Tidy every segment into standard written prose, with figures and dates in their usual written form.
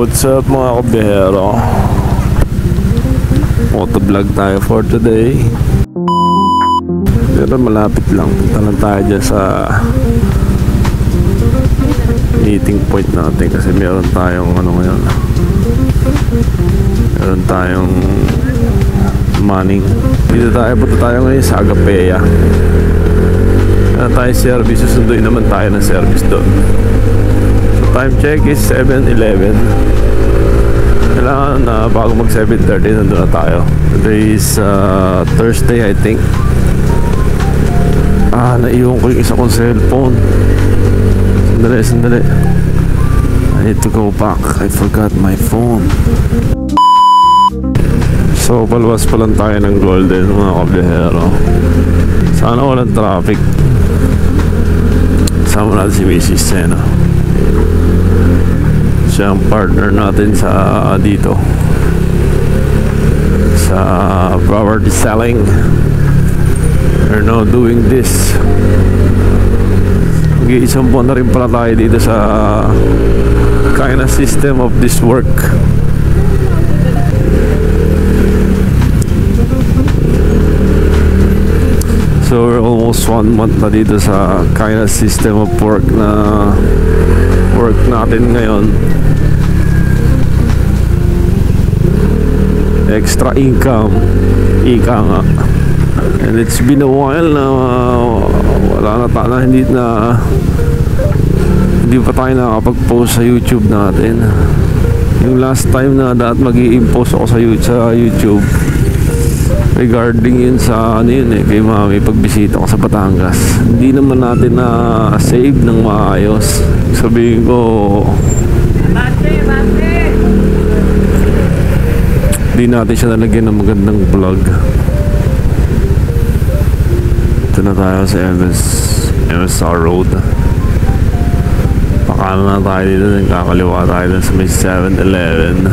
What's up mga kabihero? Motovlog tayo for today. Pero malapit lang. Punta lang tayo dyan sa meeting point natin kasi meron tayong ngayon. Meron tayong manning. Punta tayo ngayon sa Agapea. Meron tayong service. Susunduin naman tayo ng service doon. Time check is 7:11. Kailangan na bago mag 7:30 nandun na tayo. Today is Thursday I think. Naiwan ko yung isa kong cellphone. Sandali. I need to go back. I forgot my phone. So palwas pa lang tayo ng Golden mga kabihero. Sana walang traffic. Sama natin si Mrs. Sena. Siya ang partner natin sa dito sa property selling. We're now doing this. Mag-iisang buwan na rin pala tayo dito sa kind of system of this work. So we're almost 1 month na dito sa kind of system of work na work natin ngayon. Extra income, ika nga. And it's been a while na hindi pa tayo nakakapag-post sa YouTube natin. Yung last time na mag-i-impose ako sa YouTube regarding yun sa kay mami pagbisita ko sa Batangas. Hindi naman natin na save ng maayos. Sabihin ko hindi natin siya nalagyan ng magandang vlog. Ito na tayo sa MSR Road. Pakano na tayo dito, kakaliwa tayo sa may 7-Eleven.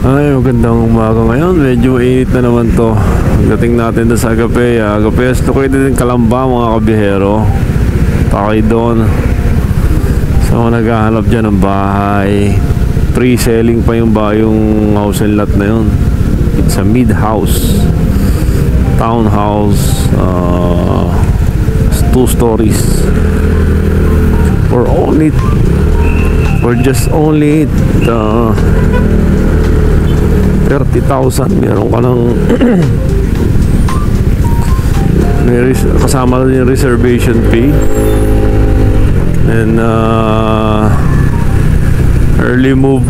Ay, magandang umaga ngayon. Medyo mainit na naman to. Pagdating natin doon sa Agapea. Agapea is located in Calamba mga kabihero. Takay doon. So naghahanap dyan ng bahay. Pre-selling pa yung house and lot na yun. It's a mid-house, townhouse, 2 stories for just only 30,000. Meron ka ng kasama yung reservation fee and early move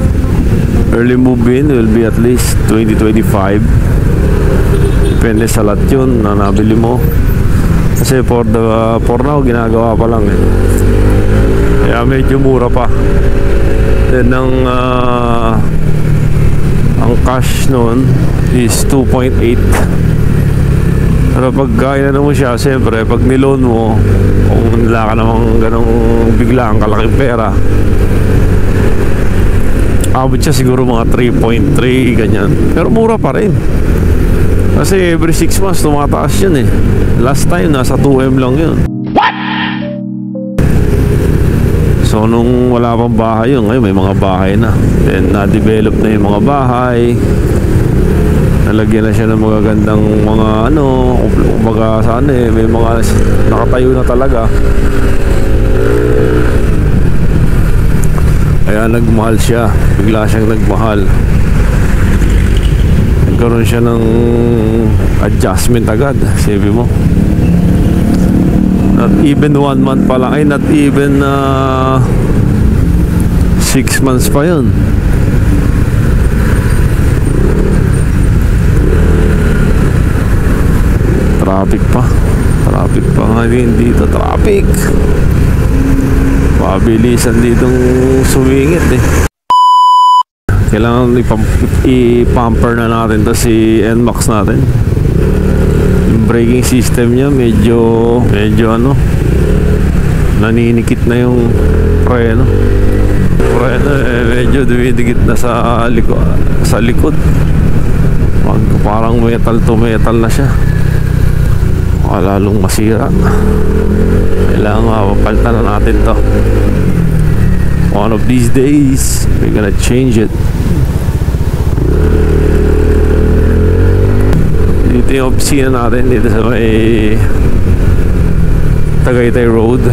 in will be at least 20-25. Depende sa lot yun na nabili mo. Kasi for now ginagawa pa lang kaya medyo mura pa. Then ang cash nun is 2.8. Pero pag kaya mo siya, siyempre pag niloan mo, kung wala ka namang ganong biglang kalaking pera, abot siya siguro mga 3.3 ganyan. Pero mura pa rin kasi every 6 months tumataas yun Last time nasa 2M lang yun. What? So nung wala pang bahay yun, ngayon may mga bahay na. Then na-develop na yung mga bahay. Nalagyan na siya ng magagandang mga kumbaga saan may mga nakatayo na talaga. Kaya nagmahal siya. Bigla siyang nagmahal. Nagkaroon siya ng adjustment agad. Sabi mo, not even 1 month pa lang, not even 6 months pa yun. Traffic pa nga dito. Traffic, pabilisan ditong sumingit Kailangan i-pumper na natin to si NMAX natin. Yung braking system niya medyo naninikit na yung preno. Medyo dumidikit na sa likod. Parang metal to metal na siya. Lalong masira. Kailangan mapapalitan na natin to. One of these days, we're gonna change it. Dito yung opisina natin, dito sa may Tagaytay Road.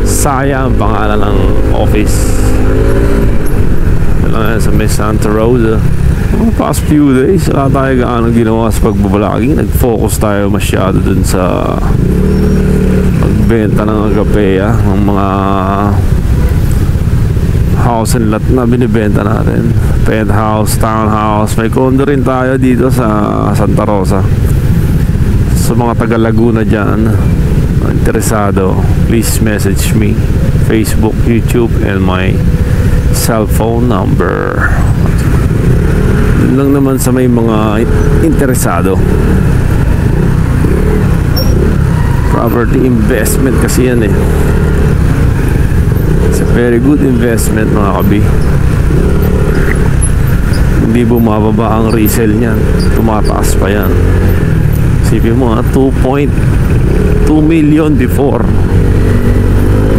Saya ang pangalan ng office. Lang sa may Santa Rosa. Past few days, wala tayo gaano ginawa sa pagbabalagi. Nag-focus tayo masyado dun sa pagbenta ng agapea, ng mga house and lot na binibenta natin. Penthouse, townhouse. May condo rin tayo dito sa Santa Rosa. Sa mga taga Laguna dyan, interesado, please message me. Facebook, YouTube, and my cell phone number. Yun lang naman sa may mga interesado. Property investment kasi yan eh. It's a very good investment mga kabi. Hindi bumababa ang resale niyan, tumataas pa yan. Isipin mo 2.2 million before,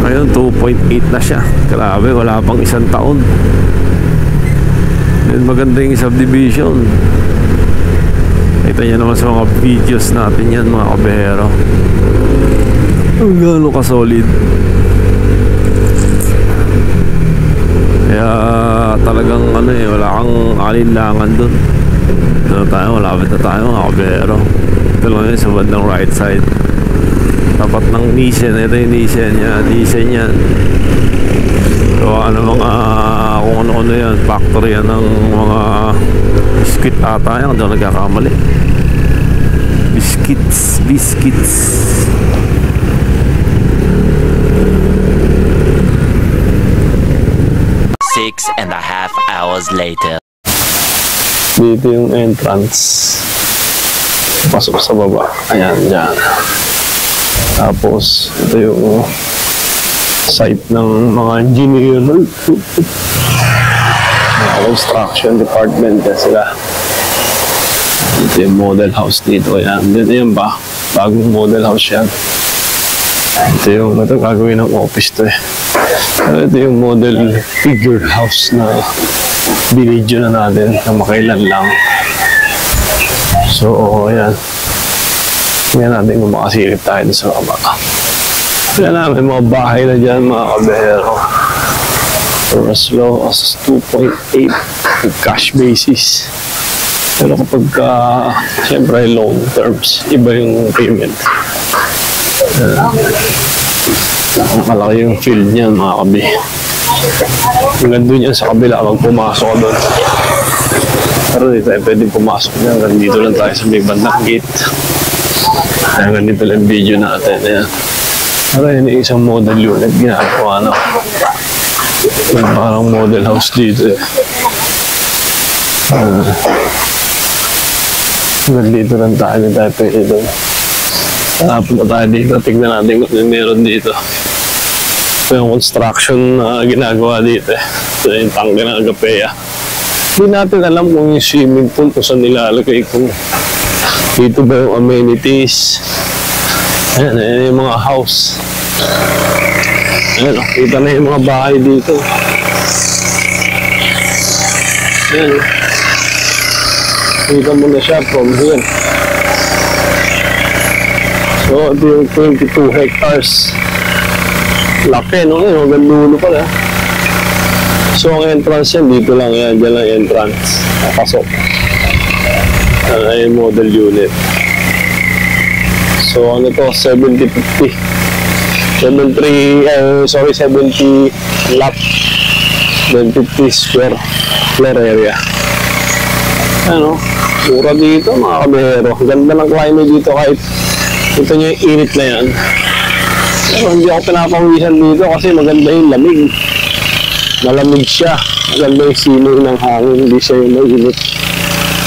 ngayon 2.8 na siya. Grabe, wala pang isang taon. Then maganda yung subdivision. Kita nyo naman sa mga videos natin yan mga kabehero. Ang gano'n ka solid. Kaya talagang ano eh, wala kang alinlangan dun. Ito tayo, malapit na tayo mga kabehero. Ito lang yun sa bandang right side. Tapat ng Nissan. Ito yung Nissan niya. Nissan yan. So ano mga kung ano-ano yan, factory yan ng mga biscuit ata yan. Hindi ako nagkakamali. Biscuits. 6.5 hours later. Dito yung entrance. Pasok sa baba. Ayan, dyan. Tapos, ito yung site ng mga engineer. Construction department na sila. Ito yung model house dito. Ayan, yan ba? Bagong model house yan. Ito gagawin ng office to eh. Ito yung model figure house na binidyo na natin na makailan lang. So, ayan. Tingnan natin kung makasilip tayo sa baba. Kaya namin mga bahay na dyan mga kabehero. For as low as 2.8 cash basis. Pero kapag siyempre long terms, iba yung payment. Malaki yung field niyan mga kabi. Hanggang doon yan sa kabila pag pumasok ka doon. Pero di tayo pwedeng pumasok niyan. Hanggang dito lang tayo sa may bandang gate. Hanggang dito lang video natin. Ayan. Pero yun yung isang model unit ginagawa na. May parang model house dito eh. Hanggang dito lang tayo. Hindi tayo pwede doon. Punta tayo dito. Tignan natin kung meron dito. Ito yung construction na ginagawa dito eh. Ito yung tangke ng agapea. Hindi natin alam kung yung swimming pool kung saan nilalagay, kung dito ba yung amenities. Ayan, ayan yung mga house. Ayan, kita na yung mga bahay dito. Ayan. Kita mo na siya from here. So, ito yung 22 hectares. Laki, no? Hanggang dulo pala. So, ang entrance yan, dito lang yan. Diyan lang entrance. Napasok. Ay, model unit. So, ano to? 70-50. 70 lot. 150 square floor area. Ano? Mura dito, mga kabehero. Ganda ng climate dito kahit ito nyo yung init na yan. Pero hindi ako pinapawisan dito kasi maganda yung lamig. Malamig siya. Maganda yung simoy ng hangin. Hindi siya yung mainit.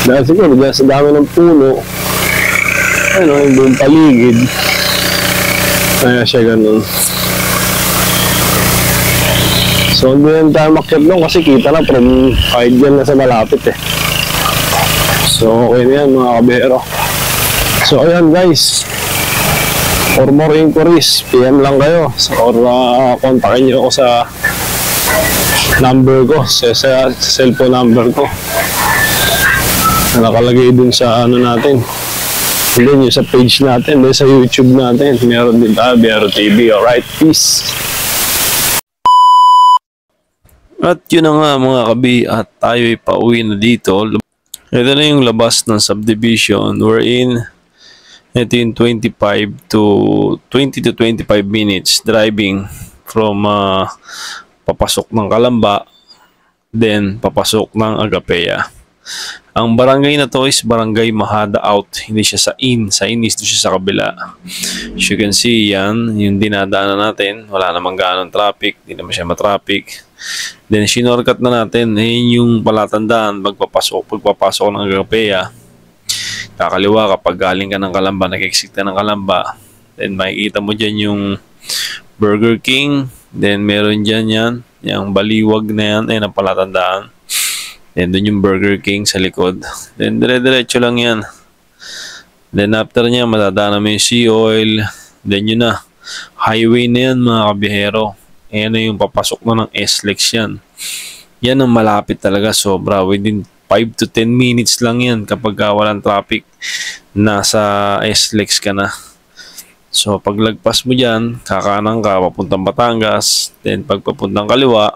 Dahil siguro dahil sa dami ng puno, ano, yung buong paligid. Kaya siya ganun. So hindi na tayo makyat doon kasi kita na from kahit dyan na sa malapit eh. So okay na yan mga kabero. So ayan guys. For more inquiries, PM lang kayo or kontakin nyo ako sa number ko, sa cellphone number ko. Nakalagay dun sa ano natin. And then yung sa page natin, then sa YouTube natin. Meron din tayo, Biyahero TV. Alright, peace. At yun na nga mga kabi, at tayo'y pauwi na dito. Ito na yung labas ng subdivision. We're in, ito yung 20 to 25 minutes driving from papasok ng Calamba, then papasok ng Agapea. Ang barangay na to is Barangay Mahada Out. Hindi siya sa in. Sa in is siya sa kabila. As you can see, yan, yung dinadaanan natin. Wala namang gaano traffic. Hindi naman siya matraffic. Then, shinortcut na natin. Yun yung palatandaan. Pagpapasok ng Agapea. Kakaliwa kapag galing ka ng Calamba, nag-exit ka ng Calamba. Then, makikita mo dyan yung Burger King. Then, meron dyan yan. Yung baliwag na yan. Ayun ang palatandaan. Then, doon yung Burger King sa likod. Then, dire-diretso lang yan. Then, after niya, matadaan namin yung Sea Oil. Then, yun na. Highway na yan, mga kabihero. Ayan na yung papasok na ng SLEX yan. Yan ang malapit talaga, sobra. Within 5 to 10 minutes lang yan kapag walang traffic. Nasa SLEX ka na. So, pag lagpas mo dyan, kakanan ka, papuntang Batangas. Then, pag papuntang kaliwa,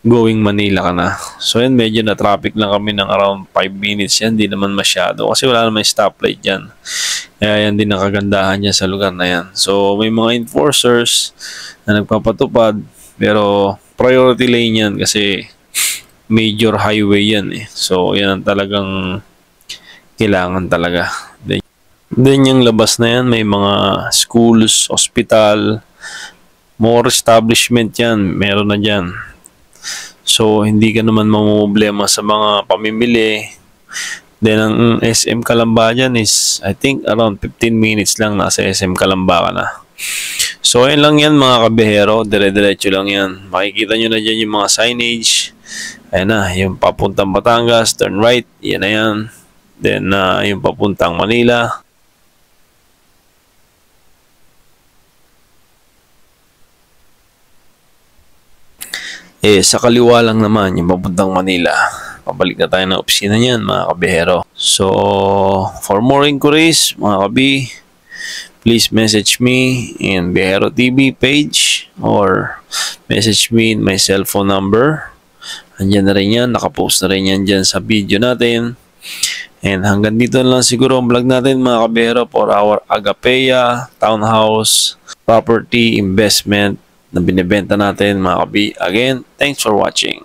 going Manila ka na. So yan, medyo na traffic lang kami ng around 5 minutes yan. Hindi naman masyado kasi wala naman stoplight dyan. Kaya yan din ang kagandahan niya sa lugar na yan. So may mga enforcers na nagpapatupad pero priority lane yan kasi major highway yan eh. So yan ang talagang kailangan talaga. Then yung labas na yan, may mga schools, hospital, more establishment yan. Meron na dyan. So, hindi ka naman mamumblema sa mga pamimili. Then, ang SM Calamba dyan is, I think, around 15 minutes lang nasa SM Calamba ka na. So, ayun lang yan mga kabihero. Dire-diretso lang yan. Makikita nyo na dyan yung mga signage. Ayan na, yung papuntang Batangas, turn right. Yan na yan. Then, yung papuntang Manila. Sa kaliwa lang naman, yung papuntang Manila. Pabalik na tayo ng opisina niyan, mga kabihero. So, for more inquiries, mga kabi, please message me in Biyahero TV page or message me in my cellphone number. Andyan na rin yan, nakapost na rin yan dyan sa video natin. And hanggang dito na lang siguro ang vlog natin, mga kabihero, for our Agapea Townhouse Property Investment na binibenta natin, mga kabi. Again, thanks for watching.